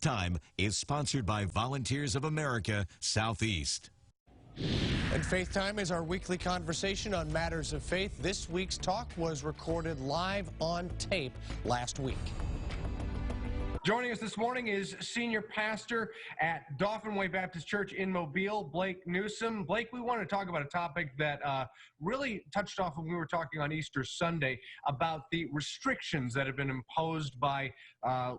Time is sponsored by Volunteers of America Southeast. And Faith Time is our weekly conversation on matters of faith. This week's talk was recorded live on tape last week. Joining us this morning is senior pastor at Dauphin Way Baptist Church in Mobile, Blake Newsom. Blake, we want to talk about a topic that really touched off when we were talking on Easter Sunday about the restrictions that have been imposed by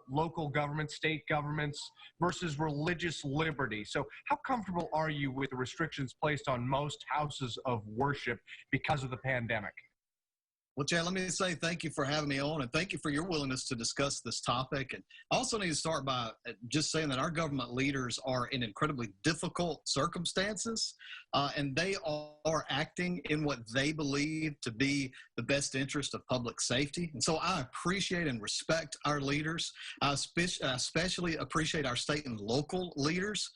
local governments, state governments, versus religious liberty. So how comfortable are you with the restrictions placed on most houses of worship because of the pandemic? Well, Chad, let me say thank you for having me on, and thank you for your willingness to discuss this topic. And I also need to start by just saying that our government leaders are in incredibly difficult circumstances, and they are acting in what they believe to be the best interest of public safety. And so I appreciate and respect our leaders. I especially appreciate our state and local leaders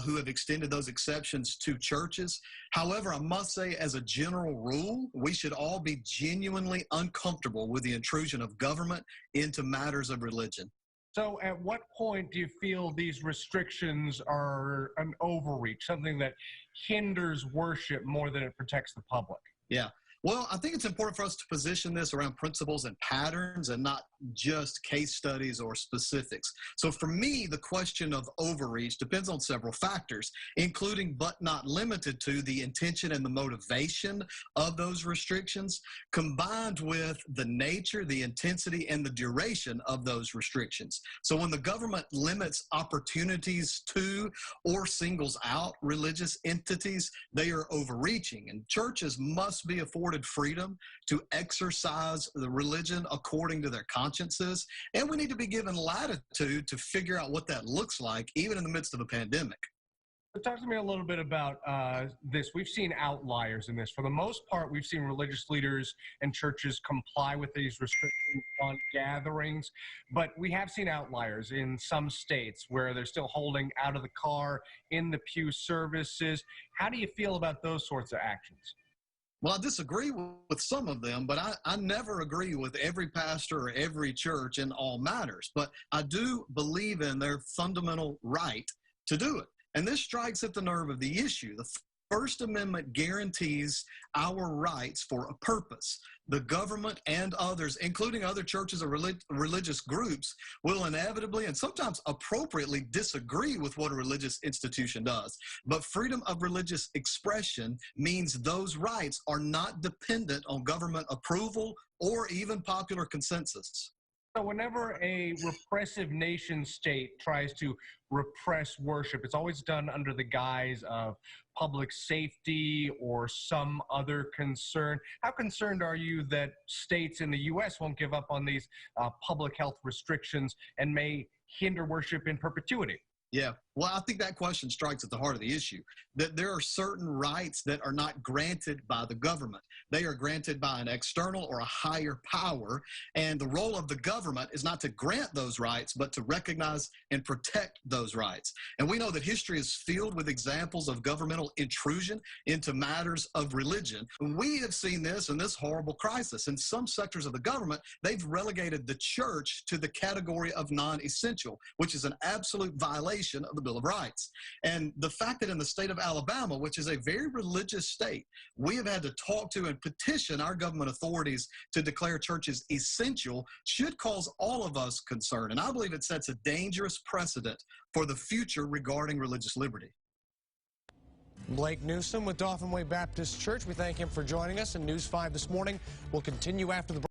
who have extended those exceptions to churches. However, I must say, as a general rule, we should all be genuinely uncomfortable with the intrusion of government into matters of religion. So at what point do you feel these restrictions are an overreach, something that hinders worship more than it protects the public? Yeah. Well, I think it's important for us to position this around principles and patterns and not just case studies or specifics. So for me, the question of overreach depends on several factors, including but not limited to the intention and the motivation of those restrictions, combined with the nature, the intensity, and the duration of those restrictions. So when the government limits opportunities to or singles out religious entities, they are overreaching, and churches must be afforded freedom to exercise the religion according to their consciences, and we need to be given latitude to figure out what that looks like, even in the midst of a pandemic. Talk to me a little bit about this. We've seen outliers in this. For the most part, we've seen religious leaders and churches comply with these restrictions on gatherings, but we have seen outliers in some states where they're still holding out of the car, in the pew services. How do you feel about those sorts of actions? Well, I disagree with some of them, but I never agree with every pastor or every church in all matters. But I do believe in their fundamental right to do it. And this strikes at the nerve of the issue. The First Amendment guarantees our rights for a purpose. The government and others, including other churches or religious groups, will inevitably and sometimes appropriately disagree with what a religious institution does. But freedom of religious expression means those rights are not dependent on government approval or even popular consensus. So whenever a repressive nation state tries to repress worship, it's always done under the guise of public safety or some other concern. How concerned are you that states in the U.S. won't give up on these public health restrictions and may hinder worship in perpetuity? Yeah, well, I think that question strikes at the heart of the issue, that there are certain rights that are not granted by the government. They are granted by an external or a higher power, and the role of the government is not to grant those rights, but to recognize and protect those rights. And we know that history is filled with examples of governmental intrusion into matters of religion. We have seen this in this horrible crisis. In some sectors of the government, they've relegated the church to the category of non-essential, which is an absolute violation of the Bill of Rights. And the fact that in the state of Alabama, which is a very religious state, we have had to talk to and petition our government authorities to declare churches essential should cause all of us concern. And I believe it sets a dangerous precedent for the future regarding religious liberty. Blake Newsom with Dauphin Way Baptist Church. We thank him for joining us in News 5 this morning. We'll continue after the break.